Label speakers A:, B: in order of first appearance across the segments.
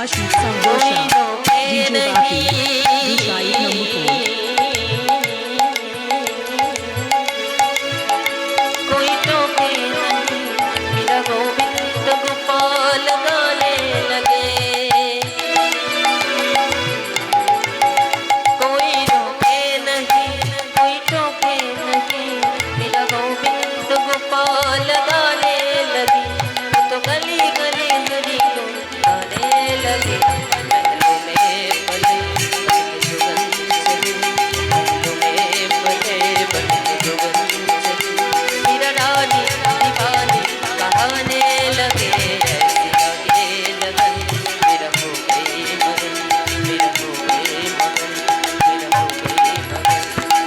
A: Ashit Sambosha, DJ Baki, Dushai Nambuko.
B: कोई टोके नहीं मेरा गोविंद गोपाल गाने लगे कोई रोके नहीं कोई टोके नहीं मेरा गोविंद गोपाल गाने लगे तो गली गली हरी को गाने लगे महलों में पले बन सुगंध चली महलों में पले बन सुगंध चली मेरा रानी दीवानी कहाने लगे ऐसे लगे लगन मेरा हो गई मगन मेरा हो गई मगन मेरा हो गई मगन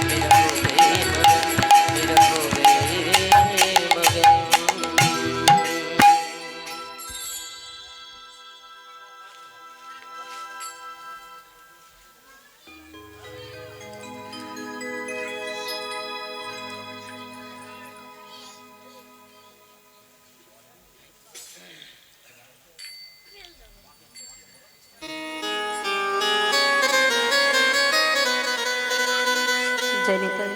B: मेरा हो गई मगन मेरा हो गई मगन
C: जय निताई,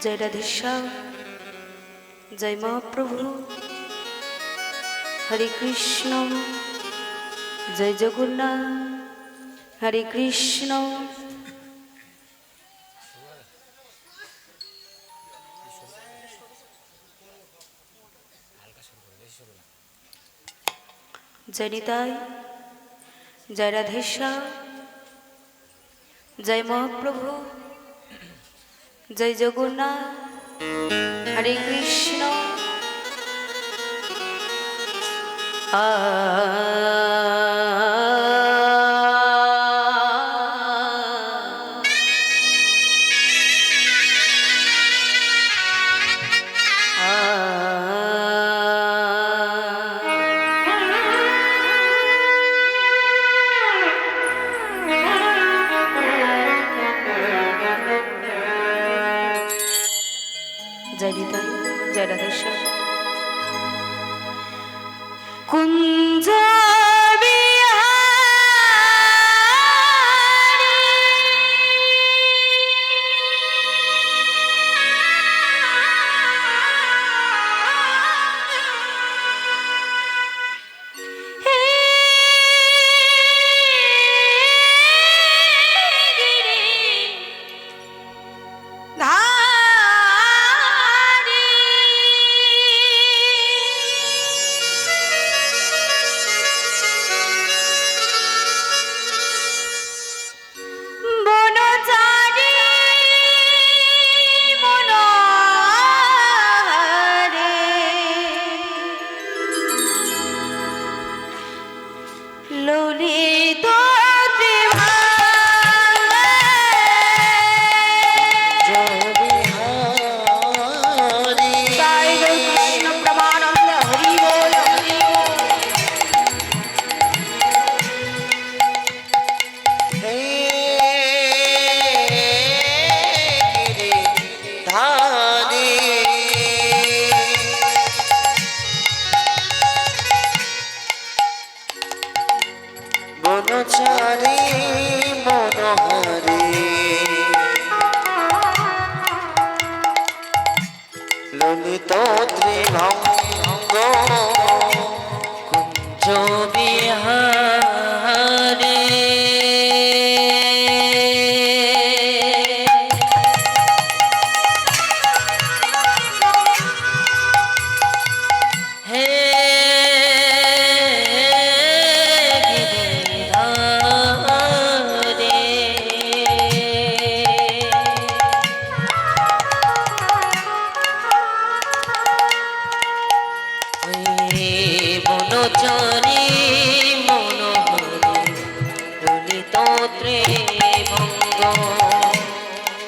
C: जय राधेश्याम, जय महाप्रभु, हरे कृष्ण, जय जगन्नाथ, हरे कृष्ण। जय निताई, जय राधेश्याम, जय महाप्रभु, जय जगन्नाथ, हरे कृष्ण। जय निताई, जय राधेश्याम। कुंज
B: বনচারী মনোহরে ললিত ত্রিভঙ্গ কুঞ্জ বিহারে বনচারী মনোহরে ললিত ত্রিভঙ্গ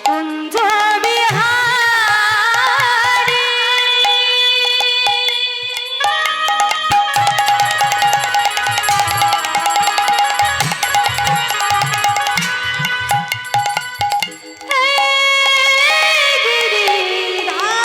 C: कुंज बिहारी गिरिधारी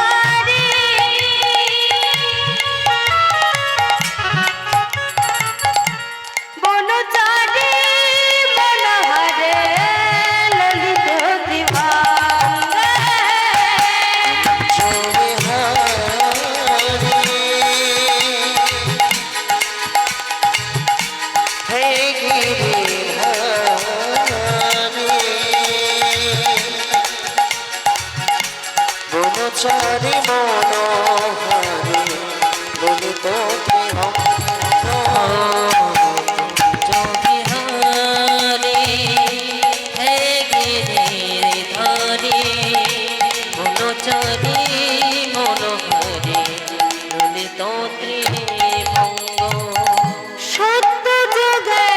D: চারি মনোহরে ললিত
B: বিহারে হে গিরিধারে মনোচারি মনোহরে ললিত ত্রিভঙ্গ
C: সত্য যুগে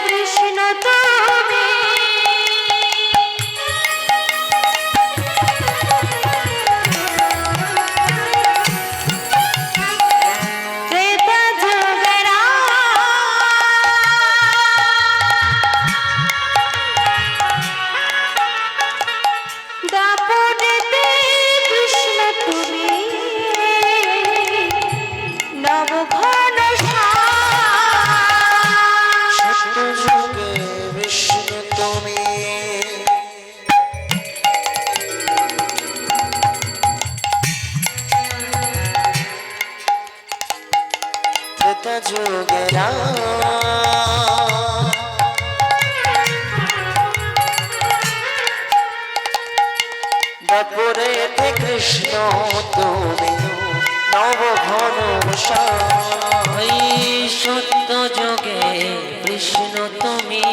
C: কৃষ্ণ তুমি ত্রেতা যুগে দাপরেতে কৃষ্ণ তুমি নবঘন
D: সত্য যুগে বিষ্ণু তুমি ত্রেতা যুগে দাপরেতে কৃষ্ণ তুমি নবঘন
B: ওই সত্য যোগে কৃষ্ণ তুমি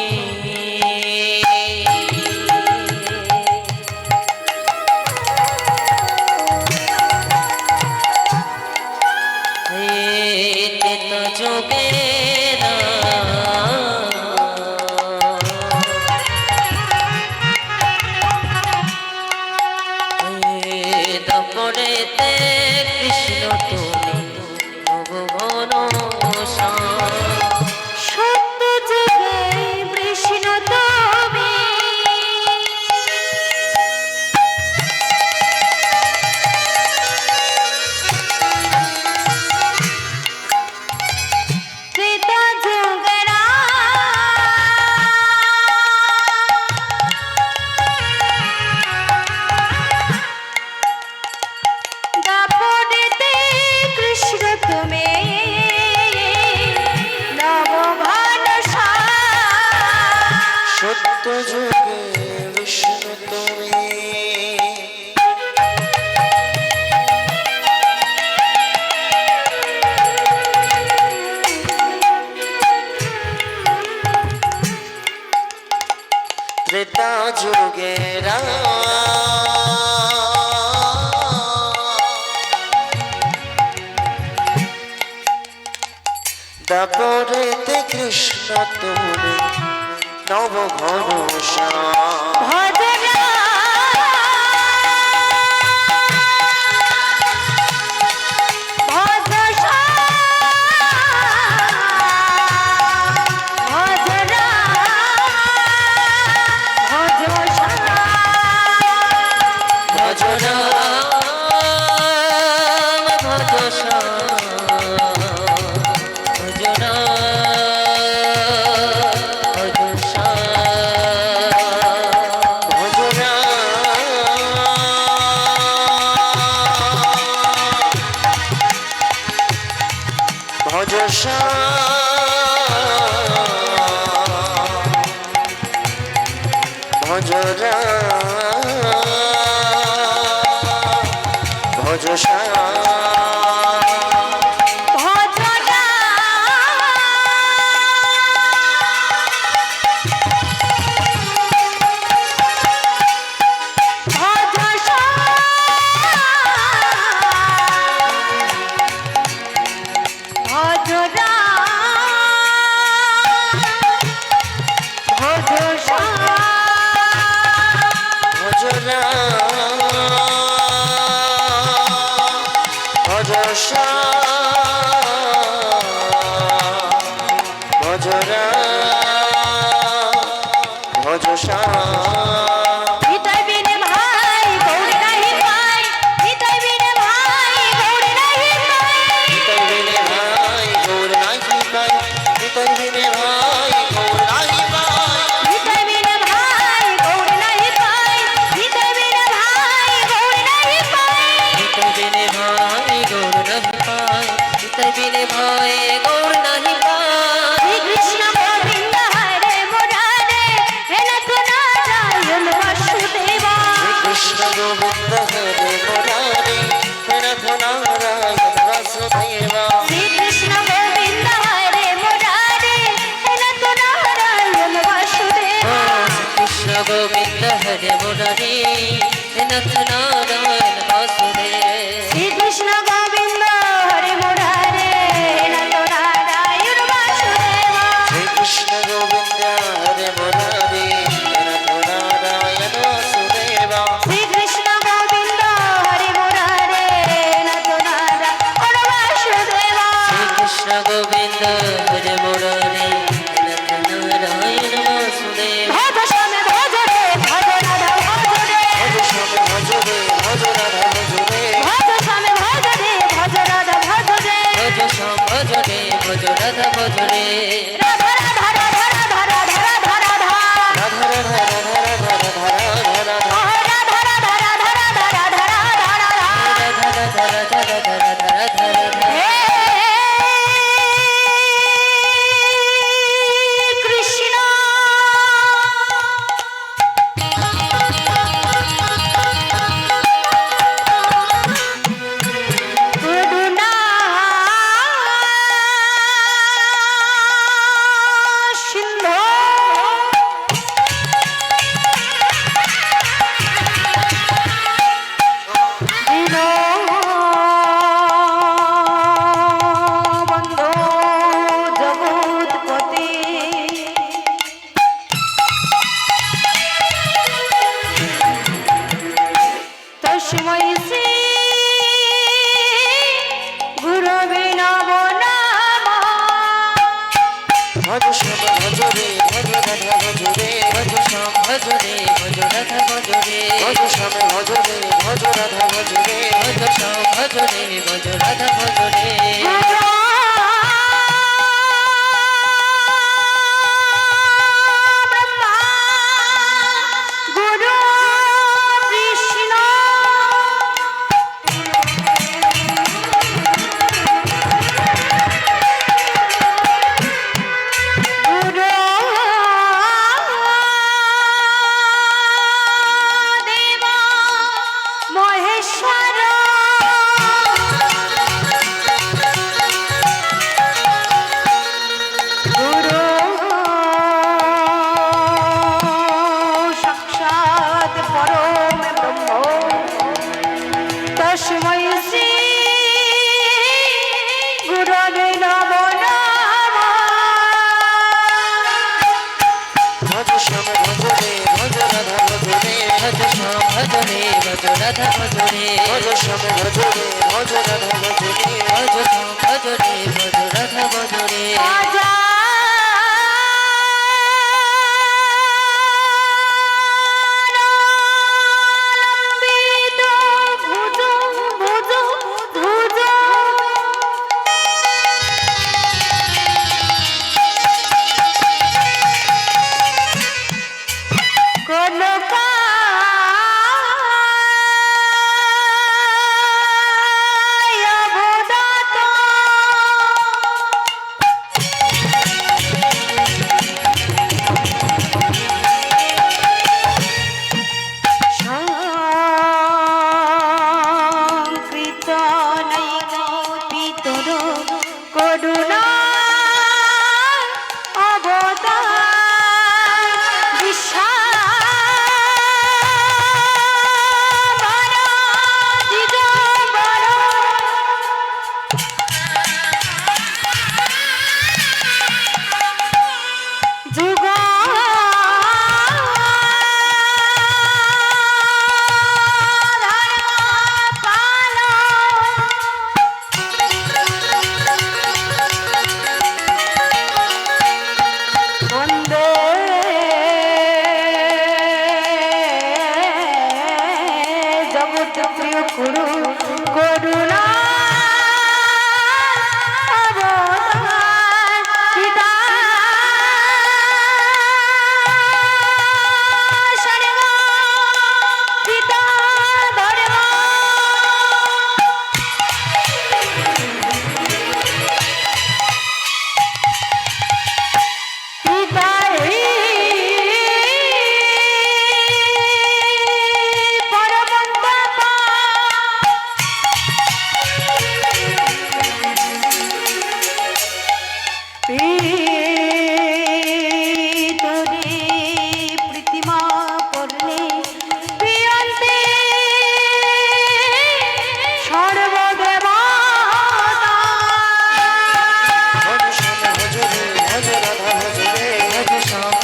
B: তেত যোগে দপরেতে কৃষ্ণ তুমি ভুবন
C: সত্য যুগে কৃষ্ণ তুমি ত্রেতা যুগে দাপরেতে কৃষ্ণ তুমি নবঘন
D: সত্য যুগে বিষ্ণু তুমি ত্রেতা যুগে দাপরেতে কৃষ্ণ তুমি নবঘন
C: ভজনা ভজসা ভজনা ভজসা
B: ভজনা ভজসা ভজনা ভজসা
D: ভজনা ভজসা ভজরা ভজসা
C: ভজনা ভজসা ভজনা ভজসা
D: ভজরা ভজসা ভজরা ভজসা
C: হৃদয় বিনে ভাই গৌর নাহি পাই হৃদয় বিনে ভাই গৌর নাহি পাই
D: নিতাই বিনে ভাই গৌর নাহি পাই নিতাই বিনে ভাই গৌর নাহি পাই
C: হৃদয় বিনে ভাই গৌর নাহি পাই হৃদয় বিনে ভাই গৌর নাহি পাই
B: নিতাই বিনে ভাই গৌর নাহি পাই নিতাই বিনে ভাই গৌর নাহি পাই
C: শ্রী কৃষ্ণ গোবিন্দ হরে মুরারে হে নাথ নারায়ণ
B: হরে মুরারি নাথ নারায়ণ বাসুদেব
C: শ্রীকৃষ্ণ গোবিন্দ হরে মুরারে নাথ নারায়ণ বাসুদেব
D: শ্রী কৃষ্ণ গোবিন্দ হরে মুরারি নাথ নারায়ণ বাসুদেব
C: শ্রীকৃষ্ণ গোবিন্দ হরে মুরারে নাথ নারায়ণ বাসুদেব
B: কৃষ্ণ গোবিন্দ হরে মুরারি নাথ নারায়ণ বাসুদেব
C: ভজ স্বামী ভজ রে ভজ রাধা ভজ রে
D: ভজ স্বামী ভজ রে ভজ রাধা ভজ রে
C: ভজ স্বামী ভজ রে ভজ রাধা ভজ রে
B: ভজ শ্যাম ভজ রে ভজ রাধা ভজ রে
C: রাধা রাধা রাধা রাধা রাধা রাধা রাধা
D: রাধা রাধা রাধা রাধা রাধা রাধা রাধা
C: ও রাধা রাধা রাধা রাধা রাধা রাধা রাধা
B: রাধা রাধা রাধা রাধা রাধা
C: হে কৃষ্ণ করুণা সিন্ধু দীনবন্ধু জগৎপতি তস্मै শ্রী গুরবে নমো নমঃ
D: ভজ শ্যাম ভজ রে ভজ রাধা ভজ রে
B: ভজ শ্যাম ভজ রে ভজ রাধা ভজ রে
D: ভজ শ্যাম ভজ রে ভজ রাধা ভজ রে
B: ভজ শ্যাম ভজ রে ভজ রাধা ভজ রে
C: ব্রহ্মা গুরু কৃষ্ণ গুরু দেব মহেশ্বর গুরু সাক্ষাৎ পরম ব্রহ্ম তস্मै শ্রী গুরবে নমো নমঃ
D: ভজ শ্যাম ভজ রে ভজ রাধা ভজ রে
B: ভজ শ্যাম ভজ রে ভজ রাধা ভজ রে
D: ভজ শ্যাম ভজ রে ভজ রাধা ভজ রে
B: ভজ শ্যাম ভজ রে ভজ রাধা ভজ রে
C: রাজা লম্বিত ভুজ ভুজ ভুজ কনকায় অবদাত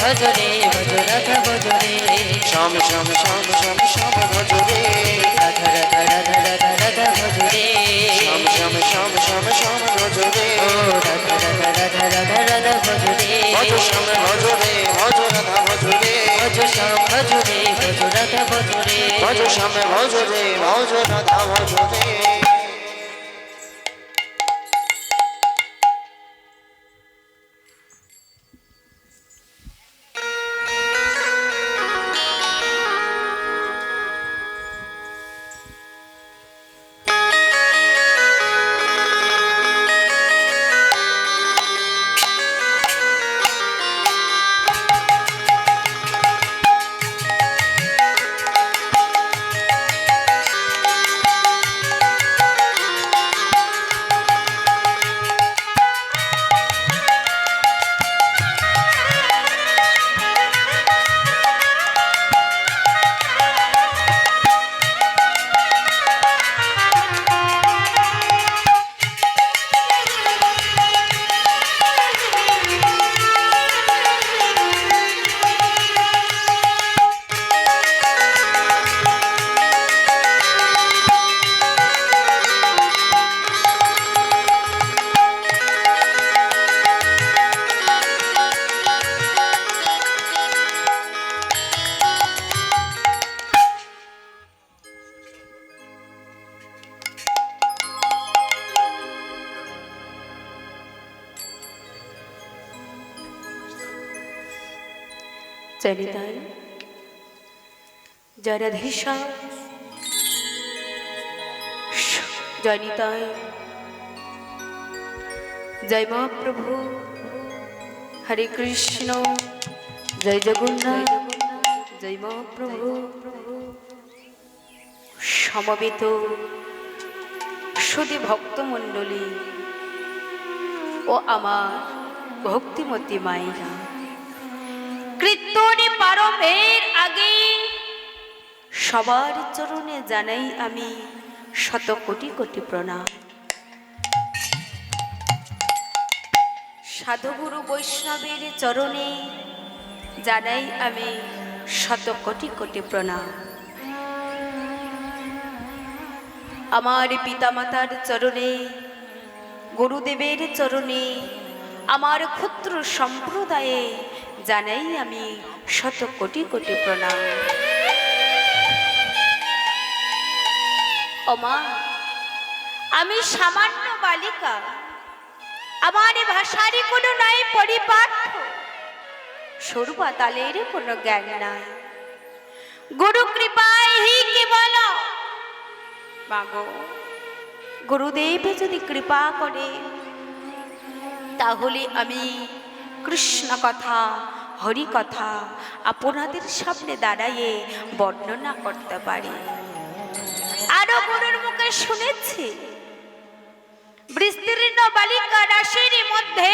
B: ভজরে ভজ রাধা ভজরে
D: শ্যাম শ্যাম শ্যাম শ্যাম শ্যাম ভজরে
B: রাধা রাধা রাধা রাধা রাধা ভজরে
D: শ্যাম শ্যাম শ্যাম শ্যাম শ্যাম ভজরে
B: ও রাধা রাধা রাধা রাধা রাধা ভজরে
D: ভজ শ্যাম ভজরে ভজ রাধা ভজরে
B: ভজ শ্যাম ভজরে ভজ রাধা ভজরে
D: ভজ শ্যাম ভজরে ভজ রাধা ভজরে
C: চরিতায় জয় রাধেশ্যাম জয়নিতায় জয় মহাপ্রভু হরে কৃষ্ণ জয় জগন্নাথ জয় মহাপ্রভু সমবেত সুধী ভক্তমণ্ডলী ও আমার ভক্তিমতী মায়েরা, কীর্তনে পারমের আগে সবার চরণে জানাই আমি শত কোটি কোটি প্রণাম। সাধুগুরু বৈষ্ণবের চরণে জানাই আমি শত কোটি কোটি প্রণাম। আমার পিতামাতার চরণে, গুরুদেবের চরণে, আমার ক্ষুদ্র সম্প্রদায়ে জানাই আমি শত কোটি কোটি প্রণাম। ওমা, আমি সামান্য বালিকা, আমার ভাষারই কোনো নাই পরিপাঠ্য, সরুপা তালের কোনো জ্ঞান নাই। গুরু কৃপায় হি কেবল মাগো, গুরুদেব যদি কৃপা করে তাহলে আমি কৃষ্ণ কথা, হরি কথা আপনাদের সামনে দাঁড়াইয়ে বর্ণনা করতে পারি। আরো গুরুর মুখে শুনেছি, বিস্তীর্ণ বালিকা রাশির মধ্যে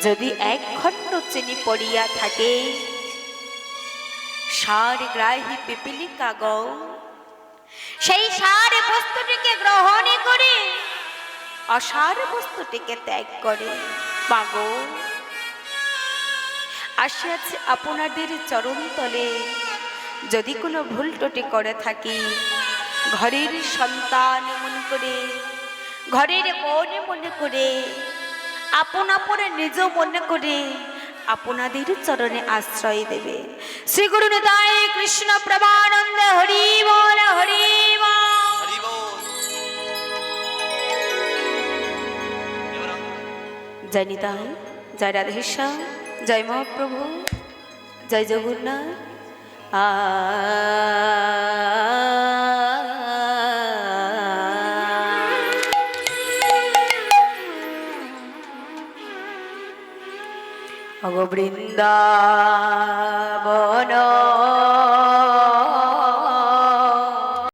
C: যদি এক খণ্ড চিনি পড়িয়া থাকে, সার গ্রাহী পিপিলিকা গৌ সেই সার বস্তুটিকে গ্রহণ করে অসার বস্তুটিকে ত্যাগ করে। মাগো, আসিয়াছে আপনাদের চরণ তলে, যদি কোনো ভুল ত্রুটি করে থাকি, ঘরের সন্তান মনে করে, ঘরের বোন মনে করে, আপন নিজ মনে করে আপনাদের চরণে আশ্রয় দেবে। শ্রী গুরু নিতাই কৃষ্ণ প্রভানন্দ হরি বল হরি জয় নিতাই, জয় রাধেশ্যাম, জয় মহাপ্রভু, জয় জগন্নাথ। অগ বৃন্দাবন